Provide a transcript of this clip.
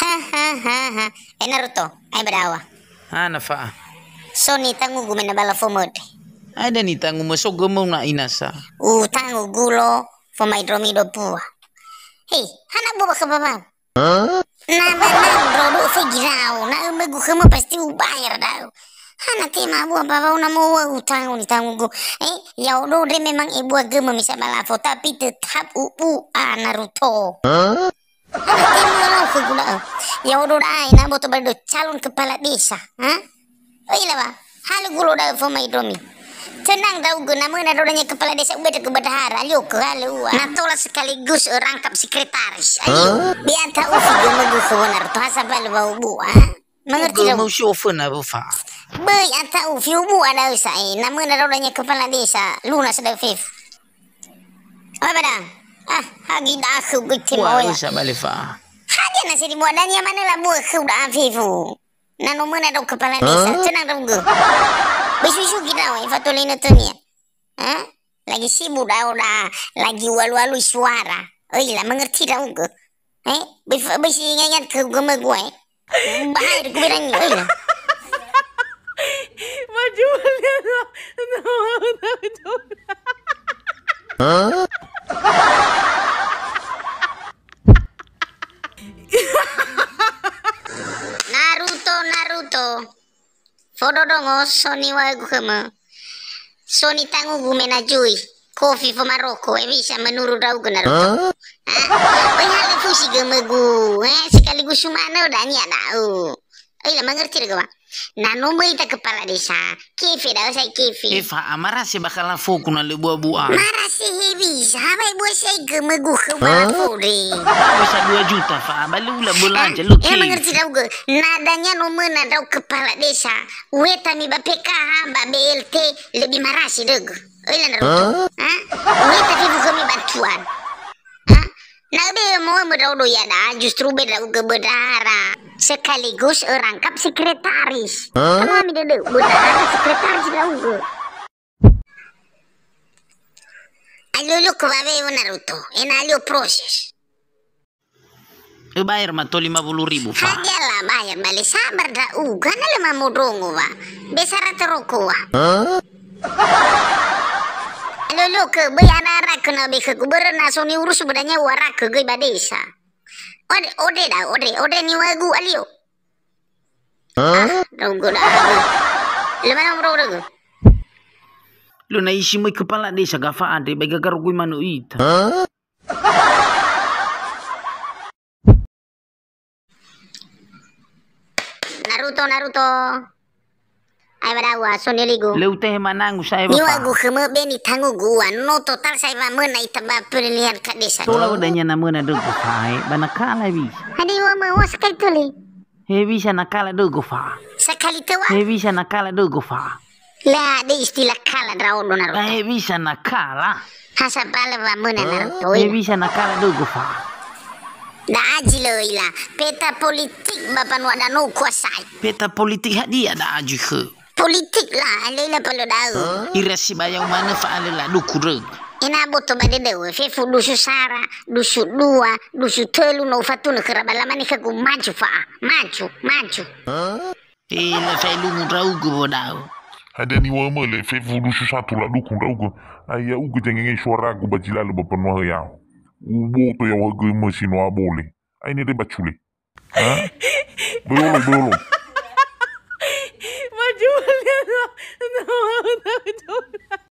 Ha. Naruto, ay badawa. Ana fa. So ni tangu gumen na bala fomode. Ada ni tangu masogo mo na inasa. Tangu gulo for my dromido pua. Hey, hana boba ka baba. Na rodo fe girao, na umegu kama pasti ubayar daw. Hana tema buah baba una mo utang ni tangu gu. Ya udo re memang ibu agama misa balafo tapi tetap Naruto. Hana tema lo ke gula. Ya udo dai na boto berdo calon kepala desa, ha? Iya ba? Halo gulo daw for my dromi. Tenang daw gue namanya rodanya kepala desa udah ke bedahara ayo ke halu natola sekaligus rangkap sekretaris ayo bianta ufi gemegu kebenar tuh asal balu bau bu mengerti dong Mau chauffeur na fa. Bay anta ufi bu ada usai namanya rodanya kepala desa lunas ada fif apa badang hagi dah aku gue Wah, timoya usah balik fa. hagi nasi di muadanya mana lah buah kau dah fifu nano mana dong kepala desa tenang dong gue Bisu-bisu kita weh fatulino tuh nih. Lagi sibuk dah lagi walu-walu suara. Oh iya mengerti dah gue. Bisu ingat ke gue gue. Bahaya gue bilang oh iya. Maju Naruto. Fodo dong Sony wa gukama. Sony tangu gumena jui. Kofi fo Maroko bisa menurut rau Naruto. Bayar fusi gemegu. Sekaligus sumana udah nyana. Ayo mengerti gak? Nano kita kepala desa. Kefe dah saya kefe. Eva amara si bakal foku na le buah-buah. Marah sih hebi. Sahabat buat saya gemegu kepala fori. Bisa 2 juta fa. Balula belanja lu Ya mengerti dah gue. Nadanya nomor nada kepala desa. Wetami ba PKH ba BLT lebih marah sih deg. Oilah Naruto. Wetami bukan bantuan. Nabe mau meraudo ya dah justru beda ke bedara sekaligus rangkap sekretaris. Kamu ambil dulu bedara sekretaris dah gue. Alulu ke babe Naruto, enalio proses. Bayar mah 50.000 fa. Hadialah bayar balik sabar dah kan lama modongo wa. Besar teroko wa. Lolo ke bayar rak na be ke gubernur nasoni urus bedanya warak ke gai badesa. Ode ni wagu alio. Donggo dah. Lemana bro. Lu na isi mo kepala desa gafa ade baga garugui manu ita. Naruto. Ay badawa soneligo. Leu teh manang saya Ni bapak. wagu keme beni tangu gua no total saya va mena itaba pilihan ka desa. Tola udanya na muna dogo fa. Banakala bi. Hadi wa ma sekali tuli. He bisa nakala dogo fa. Sekali tewa. He bisa nakala dogo fa. La de istilah kala draw Naruto. He bisa nakala. Hasa bala va mena Naruto. He bisa nakala dogo fa. Da ajilo ila peta politik bapan wada no kuasai. Peta politik hadi ada aju ke. Politik lah alila palo dau. Irasi bayang mana fa alila dukureg. Ina boto bade dewe fefu dusu sara, dusu dua, dusu telu no fatuna kerabala mani kagu maju fa. Maju. Ila fa lungu raugu bodau. Ada ni wama le fefu dusu satu la dukun raugu. Aya ugu jengenge suara gu bajila le bapanwa ya. Ubo to ya wagu masino abole. Ai ni de bachule. Belum.